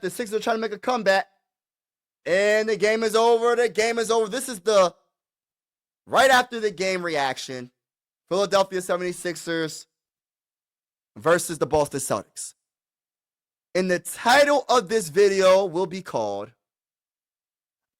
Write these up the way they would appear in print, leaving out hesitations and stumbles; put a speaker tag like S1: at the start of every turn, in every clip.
S1: The Sixers are trying to make a comeback. And the game is over. The game is over. This is the right after the game reaction. Philadelphia 76ers versus the Boston Celtics. And the title of this video will be called,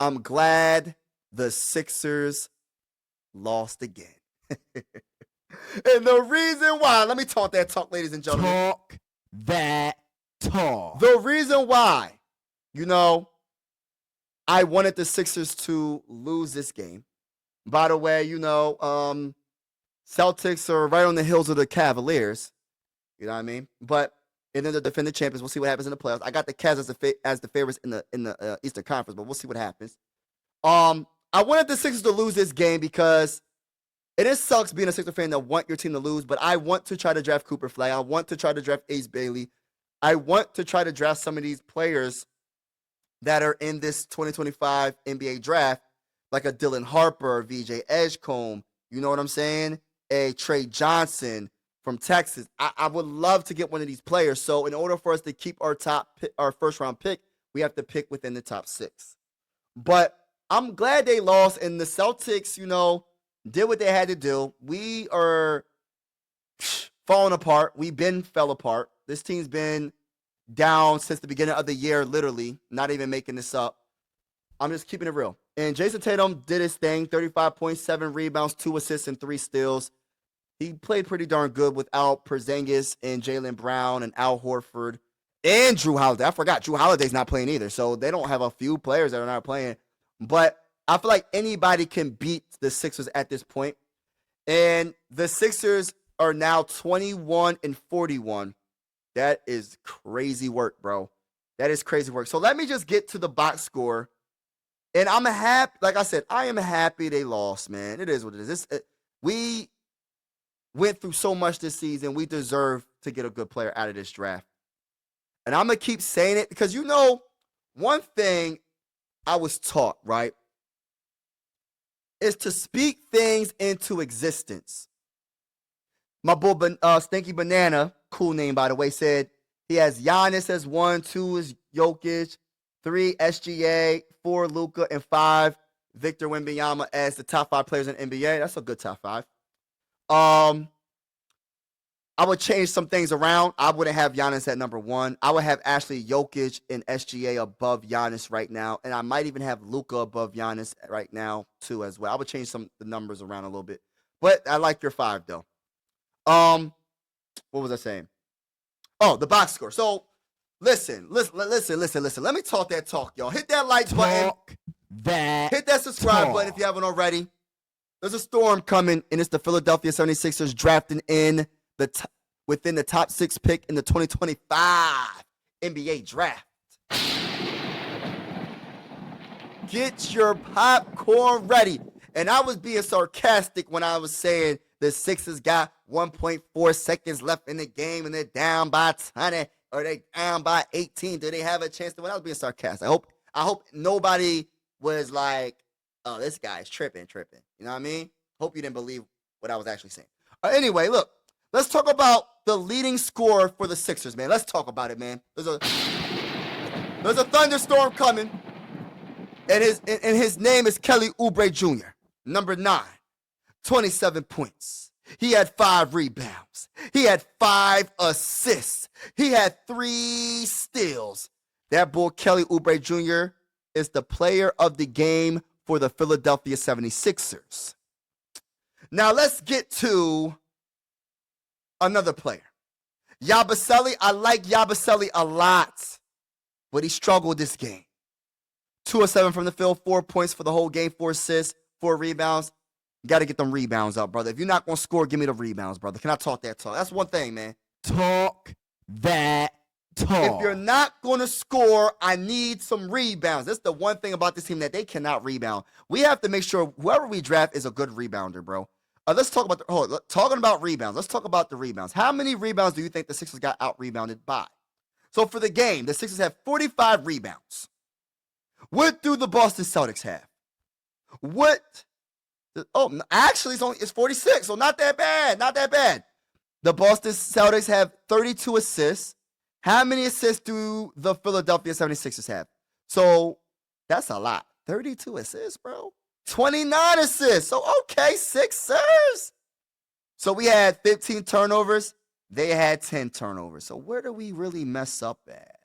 S1: I'm glad the Sixers lost again. And the reason why, let me talk that talk, ladies and gentlemen.
S2: Talk that talk.
S1: The reason why, I wanted the Sixers to lose this game. By the way, Celtics are right on the heels of the Cavaliers. You know what I mean? But and then the defending champions. We'll see what happens in the playoffs. I got the Cavs as the favorites in the Eastern Conference, but we'll see what happens. I wanted the Sixers to lose this game because it sucks being a Sixers fan that want your team to lose, but I want to try to draft Cooper Flag. I want to try to draft Ace Bailey. I want to try to draft some of these players that are in this 2025 NBA draft, like a Dylan Harper, VJ Edgecombe, you know what I'm saying? A Trey Johnson from Texas. I would love to get one of these players. So in order for us to keep our first round pick, we have to pick within the top 6. But I'm glad they lost, and the Celtics, did what they had to do. We are falling apart. Fell apart. This team's been down since the beginning of the year, literally. Not even making this up. I'm just keeping it real. And Jason Tatum did his thing, 35.7 rebounds, 2 assists, and 3 steals. He played pretty darn good without Porzingis and Jaylen Brown and Al Horford and Drew Holiday. I forgot Drew Holiday's not playing either, so they don't have a few players that are not playing. But I feel like anybody can beat the Sixers at this point. And the Sixers are now 21-41. That is crazy work, bro. That is crazy work. So let me just get to the box score. And I'm happy, like I said, I am happy they lost, man. It is what it is. We went through so much this season. We deserve to get a good player out of this draft. And I'm going to keep saying it because, one thing I was taught, right, is to speak things into existence. My boy Stinky Banana, cool name by the way, said he has Giannis as 1, 2 is Jokic, 3 SGA, 4 Luka, and 5 Victor Wembanyama as the top 5 players in NBA. That's a good top 5. I would change some things around. I wouldn't have Giannis at number 1. I would have actually Jokic and SGA above Giannis right now. And I might even have Luka above Giannis right now, too, as well. I would change the numbers around a little bit. But I like your 5, though. What was I saying? Oh, the box score. So, listen. Let me talk that talk, y'all. Hit that like button. Hit that subscribe button if you haven't already. There's a storm coming, and it's the Philadelphia 76ers drafting in within the top 6 pick in the 2025 NBA draft. Get your popcorn ready. And I was being sarcastic when I was saying the Sixers got 1.4 seconds left in the game and they're down by 20 or they down by 18. Do they have a chance to win? I was being sarcastic. I hope nobody was like, oh, this guy's tripping. You know what I mean? Hope you didn't believe what I was actually saying. Anyway, look. Let's talk about the leading scorer for the Sixers, man. Let's talk about it, man. There's a thunderstorm coming, and his name is Kelly Oubre Jr., number 9, 27 points. He had 5 rebounds. He had 5 assists. He had 3 steals. That boy, Kelly Oubre Jr., is the player of the game for the Philadelphia 76ers. Now, let's get to another player. Yabusele, I like Yabusele a lot, but he struggled this game. 2 of 7 from the field, 4 points for the whole game, 4 assists, 4 rebounds. You got to get them rebounds up, brother. If you're not going to score, give me the rebounds, brother. Can I talk that talk? That's one thing, man.
S2: Talk that talk.
S1: If you're not going to score, I need some rebounds. That's the one thing about this team that they cannot rebound. We have to make sure whoever we draft is a good rebounder, bro. Let's talk about talking about rebounds. Let's talk about the rebounds. How many rebounds do you think the Sixers got out-rebounded by? So for the game, the Sixers have 45 rebounds. What do the Boston Celtics have? Actually, it's 46, so not that bad. The Boston Celtics have 32 assists, How many assists do the Philadelphia 76ers have? So that's a lot. 32 assists, bro. 29 assists. So, okay, Sixers. So we had 15 turnovers. They had 10 turnovers. So where do we really mess up at?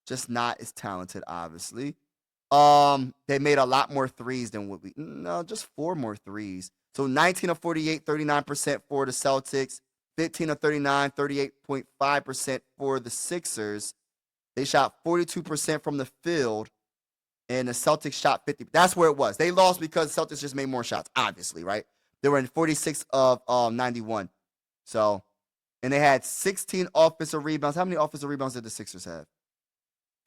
S1: Just not as talented, obviously. They made a lot more threes than what we. No, just 4 more threes. So 19 of 48, 39% for the Celtics. 15 of 39, 38.5% for the Sixers. They shot 42% from the field, and the Celtics shot 50. That's where it was. They lost because the Celtics just made more shots, obviously, right? They were in 46 of 91. So, and they had 16 offensive rebounds. How many offensive rebounds did the Sixers have?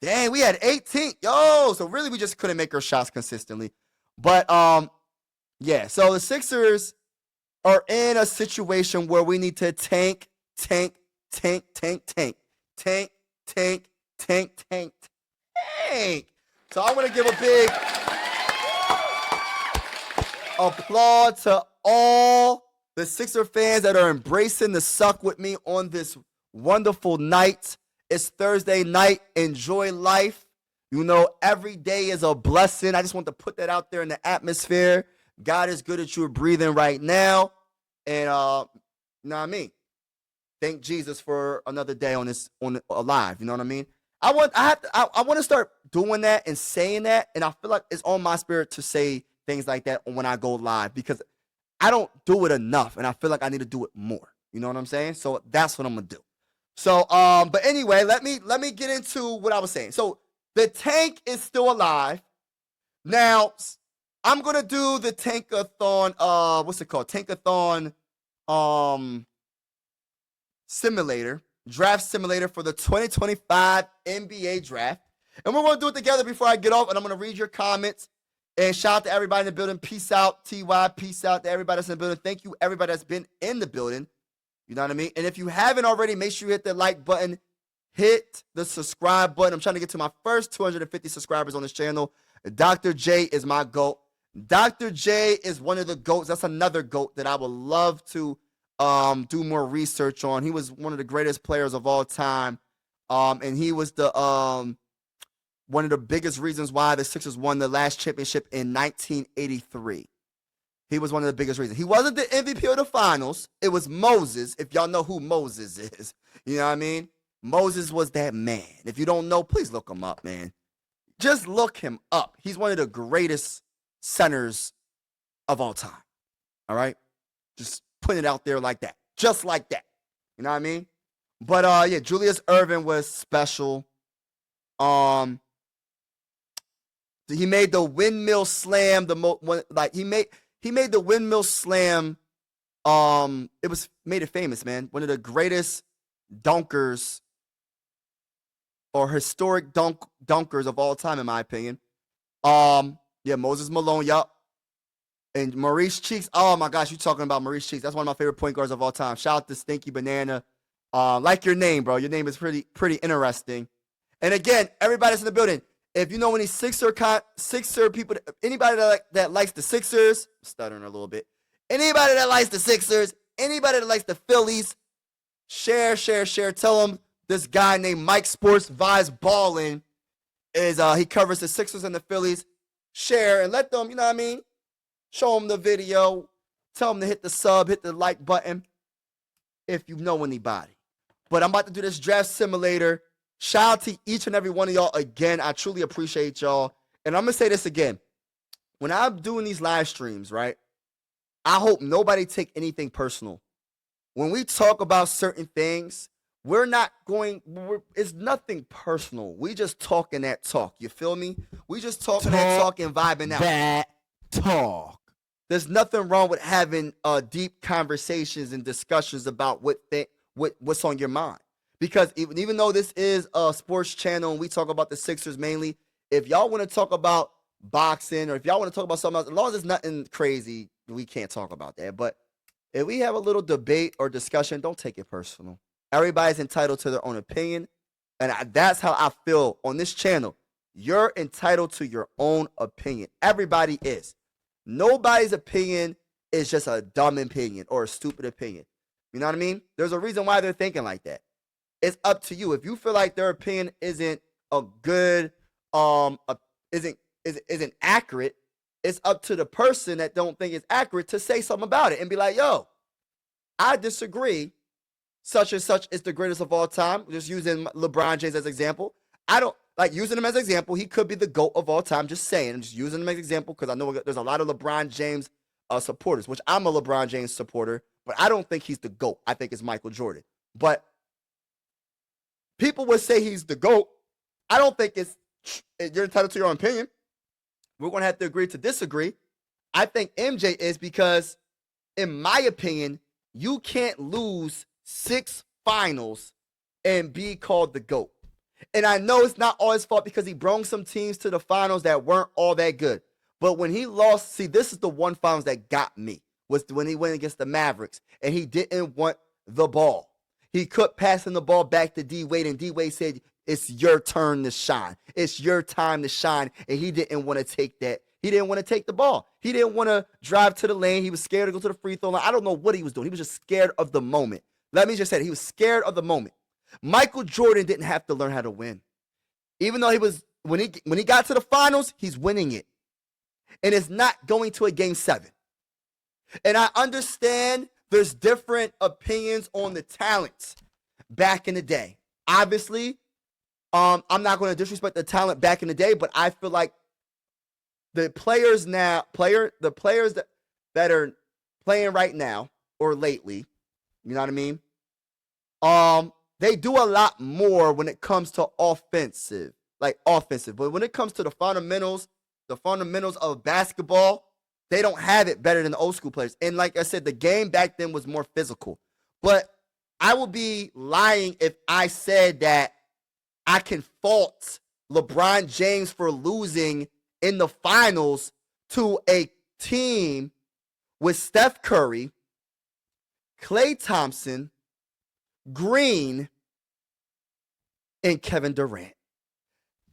S1: Dang, we had 18. Yo, so really we just couldn't make our shots consistently. But yeah, so the Sixers are in a situation where we need to tank. So I want to give a big applaud to all the Sixer fans that are embracing the suck with me on this wonderful night. It's Thursday night. Enjoy life. You know, every day is a blessing. I just want to put that out there in the atmosphere. God is good that you're breathing right now. And you know what I mean? Thank Jesus for another day on alive. You know what I mean? I want to start doing that and saying that, and I feel like it's on my spirit to say things like that when I go live because I don't do it enough, and I feel like I need to do it more. You know what I'm saying? So that's what I'm gonna do. So but anyway, let me get into what I was saying. So the tank is still alive. Now I'm gonna do the tankathon. What's it called? Tankathon simulator. Draft simulator for the 2025 NBA draft. And we're going to do it together before I get off. And I'm going to read your comments. And shout out to everybody in the building. Peace out, TY. Peace out to everybody that's in the building. Thank you, everybody that's been in the building. You know what I mean? And if you haven't already, make sure you hit the like button. Hit the subscribe button. I'm trying to get to my first 250 subscribers on this channel. Dr. J is my GOAT. Dr. J is one of the GOATs. That's another GOAT that I would love to do more research on. He was one of the greatest players of all time. And he was the one of the biggest reasons why the Sixers won the last championship in 1983. He was one of the biggest reasons. He wasn't the MVP of the finals. It was Moses, if y'all know who Moses is. You know what I mean? Moses was that man. If you don't know, please look him up, man. Just look him up. He's one of the greatest centers of all time. All right? Just put it out there like that. Just like that. You know what I mean? But yeah, Julius Erving was special. He made the windmill slam he made the windmill slam made it famous, man. One of the greatest dunkers or historic dunkers of all time in my opinion. Yeah, Moses Malone, yup. And Maurice Cheeks. Oh my gosh, you talking about Maurice Cheeks. That's one of my favorite point guards of all time. Shout out to Stinky Banana. Like your name, bro. Your name is pretty interesting. And again, everybody that's in the building, if you know any Sixer people, anybody that likes the Sixers, I'm stuttering a little bit. Anybody that likes the Sixers, anybody that likes the Phillies, share. Tell them this guy named Mike Sports Vibes Ballin is he covers the Sixers and the Phillies. Share and let them, you know what I mean? Show them the video. Tell them to hit the sub, hit the like button if you know anybody. But I'm about to do this draft simulator. Shout out to each and every one of y'all again. I truly appreciate y'all. And I'm going to say this again. When I'm doing these live streams, right, I hope nobody take anything personal. When we talk about certain things, it's nothing personal. We just talking that talk. You feel me? We just talking that talk and vibing out.
S2: That talk.
S1: There's nothing wrong with having deep conversations and discussions about what's on your mind. Because even though this is a sports channel and we talk about the Sixers mainly, if y'all want to talk about boxing or if y'all want to talk about something else, as long as it's nothing crazy, we can't talk about that. But if we have a little debate or discussion, don't take it personal. Everybody's entitled to their own opinion. And that's how I feel on this channel. You're entitled to your own opinion. Everybody is. Nobody's opinion is just a dumb opinion or a stupid opinion. You know what I mean? There's a reason why they're thinking like that. It's up to you. If you feel like their opinion isn't a good, isn't accurate, it's up to the person that don't think it's accurate to say something about it and be like, yo, I disagree. Such and such is the greatest of all time. Just using LeBron James as an example. I don't like using him as an example. He could be the GOAT of all time. Just saying. I'm just using him as an example because I know there's a lot of LeBron James supporters, which I'm a LeBron James supporter, but I don't think he's the GOAT. I think it's Michael Jordan. But people would say he's the GOAT. I don't think you're entitled to your own opinion. We're going to have to agree to disagree. I think MJ is because, in my opinion, you can't lose 6 finals and be called the GOAT. And I know it's not all his fault because he brought some teams to the finals that weren't all that good. But when he lost, see, this is the one finals that got me, was when he went against the Mavericks and he didn't want the ball. He kept passing the ball back to D-Wade, and D-Wade said, it's your turn to shine. It's your time to shine. And he didn't want to take that. He didn't want to take the ball. He didn't want to drive to the lane. He was scared to go to the free throw line. I don't know what he was doing. He was just scared of the moment. Let me just say it. He was scared of the moment. Michael Jordan didn't have to learn how to win. Even though he was, when he got to the finals, he's winning it. And it's not going to a game 7. And I understand there's different opinions on the talents back in the day. Obviously, I'm not going to disrespect the talent back in the day, but I feel like the players that are playing right now or lately, you know what I mean? They do a lot more when it comes to offensive. But when it comes to the fundamentals of basketball, they don't have it better than the old school players. And like I said, the game back then was more physical. But I would be lying if I said that I can fault LeBron James for losing in the finals to a team with Steph Curry, Klay Thompson, Green, and Kevin Durant.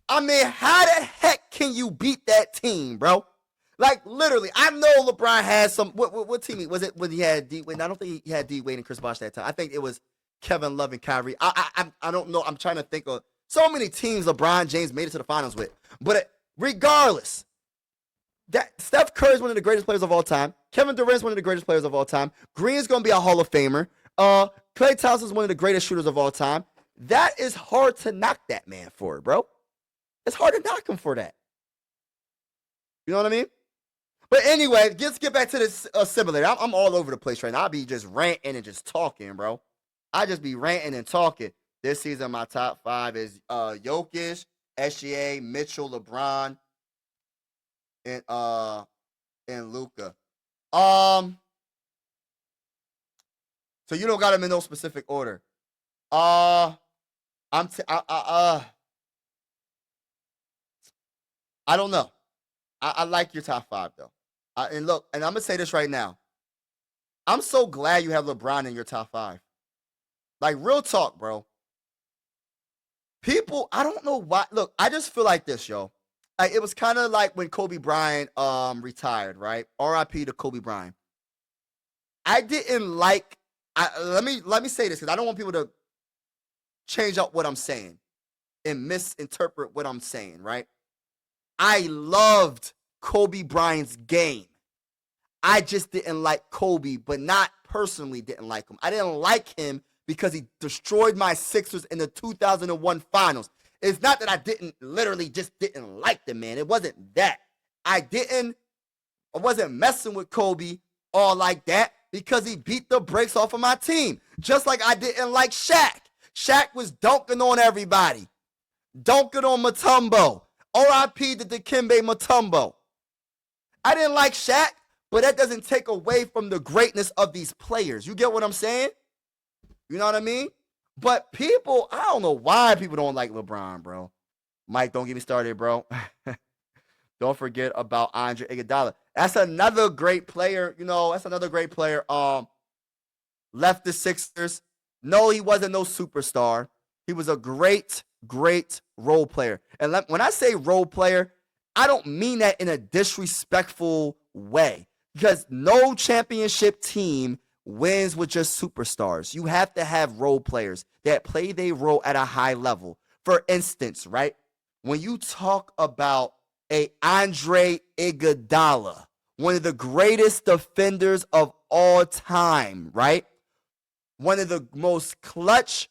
S1: I mean, how the heck can you beat that team, bro? Like, literally, I know LeBron had some. What team was it when he had D-Wade? I don't think he had D-Wade and Chris Bosh that time. I think it was Kevin Love and Kyrie. I don't know. I'm trying to think of so many teams LeBron James made it to the finals with. But regardless, that Steph Curry is one of the greatest players of all time. Kevin Durant is one of the greatest players of all time. Green is going to be a Hall of Famer. Klay Thompson is one of the greatest shooters of all time. That is hard to knock that man for, bro. It's hard to knock him for that. You know what I mean? But anyway, let's get back to this simulator. I'm all over the place right now. I'll be just ranting and just talking, bro. I just be ranting and talking. This season, my top 5 is Jokic, SGA, Mitchell, LeBron, and Luka. So you don't got them in no specific order. I don't know. I like your top 5 though. And look, and I'm gonna say this right now. I'm so glad you have LeBron in your top 5. Like, real talk, bro. People, I don't know why. Look, I just feel like this, yo. Like, it was kind of like when Kobe Bryant retired, right? R.I.P. to Kobe Bryant. I didn't like. Let me say this because I don't want people to change up what I'm saying and misinterpret what I'm saying, right? I loved Kobe Bryant's game. I just didn't like Kobe, but not personally didn't like him. I didn't like him because he destroyed my Sixers in the 2001 finals. It's not that I didn't like the man. It wasn't that. I wasn't messing with Kobe all like that because he beat the brakes off of my team. Just like I didn't like Shaq. Shaq was dunking on everybody. Dunking on Mutombo. R.I.P. to Dikembe Mutombo. I didn't like Shaq, but that doesn't take away from the greatness of these players. You get what I'm saying? You know what I mean? But people, I don't know why people don't like LeBron, bro. Mike, don't get me started, bro. Don't forget about Andre Iguodala. That's another great player. Left the Sixers. No, he wasn't no superstar. He was a great, great role player. And when I say role player, I don't mean that in a disrespectful way. Because no championship team wins with just superstars. You have to have role players that play their role at a high level. For instance, right, when you talk about a Andre Iguodala, one of the greatest defenders of all time, right? One of the most clutch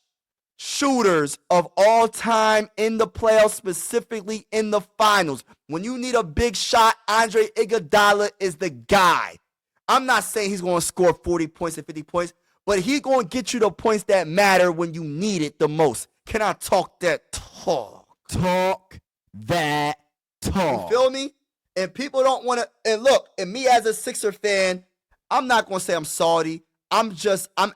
S1: shooters of all time in the playoffs, specifically in the finals. When you need a big shot, Andre Iguodala is the guy. I'm not saying he's going to score 40 points and 50 points, but he's going to get you the points that matter when you need it the most. Can I talk that talk?
S2: Talk that talk.
S1: You feel me? And people don't want to. And look, and me as a Sixer fan, I'm not going to say I'm salty. I'm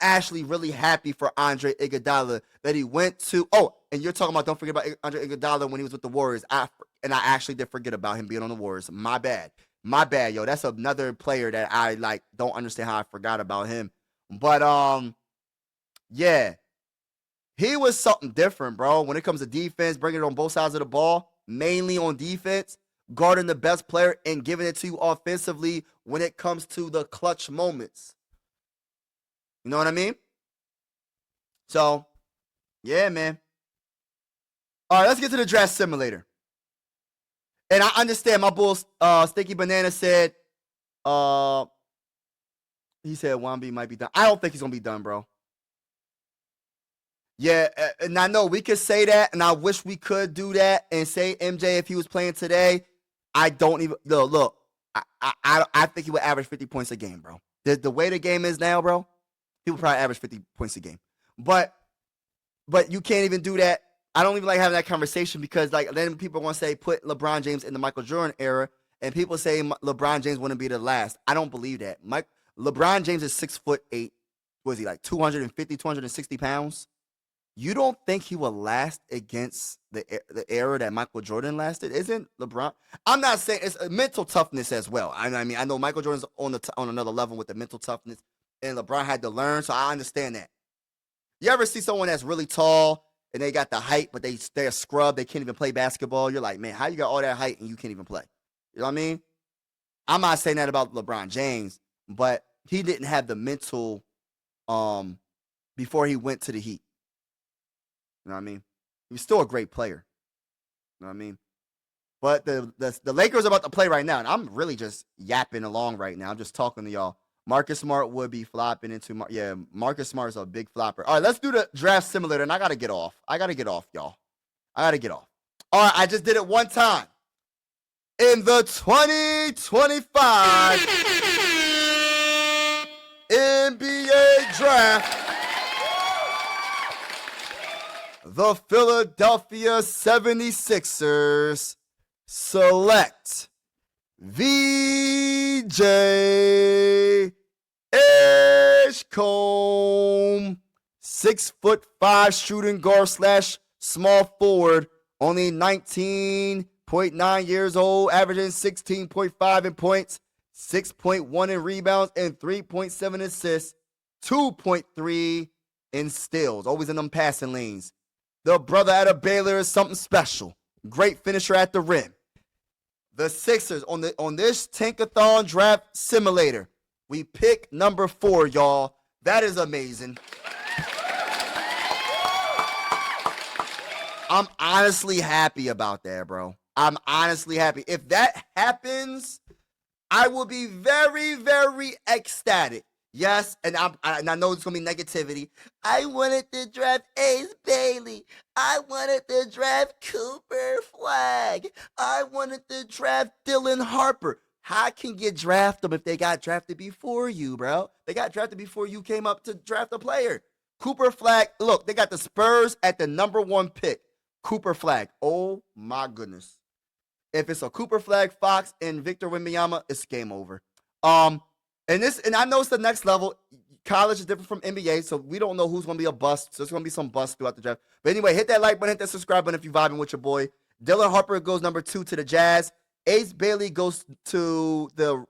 S1: actually really happy for Andre Iguodala that he went to. Oh, and you're talking about, don't forget about Andre Iguodala when he was with the Warriors. I actually did forget about him being on the Warriors. My bad, yo. That's another player that I don't understand how I forgot about him. But yeah, he was something different, bro. When it comes to defense, bringing it on both sides of the ball, mainly on defense, guarding the best player and giving it to you offensively when it comes to the clutch moments. You know what I mean? So, yeah, man. All right, let's get to the draft simulator. And I understand my bull, Sticky Banana said, he said Wambi might be done. I don't think he's going to be done, bro. Yeah, and I know we could say that, and I wish we could do that and say MJ if he was playing today. I don't even, look, I think he would average 50 points a game, bro. The way the game is now, bro, he would probably average 50 points a game. But you can't even do that. I don't even like having that conversation because then people want to say put LeBron James in the Michael Jordan era, and people say LeBron James wouldn't be the last. I don't believe that. LeBron James is 6'8". Was he 250, 260 pounds? You don't think he will last against the era that Michael Jordan lasted? Isn't LeBron? I'm not saying it's mental toughness as well. I mean, I know Michael Jordan's on another level with the mental toughness, and LeBron had to learn, so I understand that. You ever see someone that's really tall and they got the height, but they're a scrub, they can't even play basketball? You're like, man, how you got all that height and you can't even play? You know what I mean? I'm not saying that about LeBron James, but he didn't have the mental before he went to the Heat. You know what I mean? He was still a great player. You know what I mean? But the Lakers are about to play right now, and I'm really just yapping along right now. I'm just talking to y'all. Marcus Smart would be flopping into Marcus Smart is a big flopper. All right, let's do the draft simulator, and I gotta get off, y'all. I gotta get off. All right, I just did it one time. In the 2025 NBA Draft, the Philadelphia 76ers select VJ Edgecombe, 6'5" shooting guard / small forward, only 19.9 years old, averaging 16.5 in points, 6.1 in rebounds, and 3.7 assists, 2.3 in steals, always in them passing lanes. The brother out of Baylor is something special. Great finisher at the rim. The Sixers on this Tankathon draft simulator, we pick number 4, y'all. That is amazing. I'm honestly happy about that, bro. I'm honestly happy. If that happens, I will be very, very ecstatic. Yes, and I know it's going to be negativity. I wanted to draft Ace Bailey. I wanted to draft Cooper Flag. I wanted to draft Dylan Harper. How can you draft them if they got drafted before you, bro? They got drafted before you came up to draft a player. Cooper Flag, look, they got the Spurs at the number 1 pick. Cooper Flag. Oh, my goodness. If it's a Cooper Flag, Fox, and Victor Wembanyama, it's game over. And I know it's the next level. College is different from NBA, so we don't know who's going to be a bust. So there's going to be some busts throughout the draft. But anyway, hit that like button, hit that subscribe button if you're vibing with your boy. Dylan Harper goes number 2 to the Jazz. Ace Bailey goes to the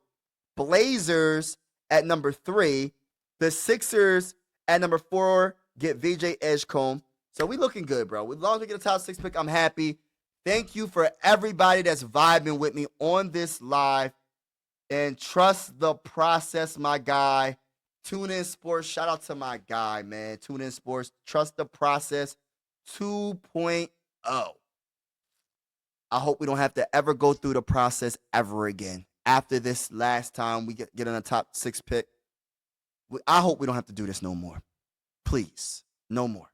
S1: Blazers at number 3. The Sixers at number 4 get VJ Edgecombe. So we looking good, bro. As long as we get a top 6 pick, I'm happy. Thank you for everybody that's vibing with me on this live. And trust the process, my guy. Tune In Sports. Shout out to my guy, man. Tune In Sports. Trust the process 2.0. I hope we don't have to ever go through the process ever again. After this last time we get in a top 6 pick, I hope we don't have to do this no more. Please, no more.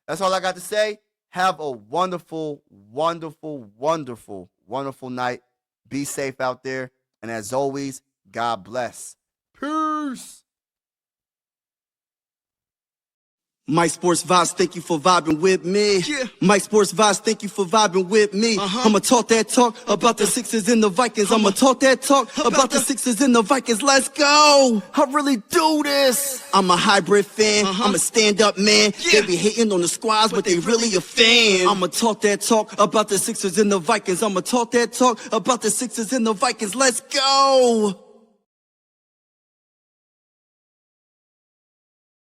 S1: That's all I got to say. Have a wonderful, wonderful, wonderful, wonderful night. Be safe out there. And as always, God bless. Peace.
S3: Mike Sports Vibes, thank you for vibing with me.
S4: Yeah.
S3: Mike Sports Vibes, thank you for vibing with me. I'ma talk that talk about the Sixers and the Vikings. I'ma talk that talk about the Sixers and the Vikings. Let's go.
S2: I really do this.
S3: I'm a hybrid fan. I'm a stand-up man.
S4: Yeah.
S3: They be hating on the squads, but they really a fan. I'ma talk that talk about the Sixers and the Vikings. I'ma talk that talk about the Sixers and the Vikings. Let's go.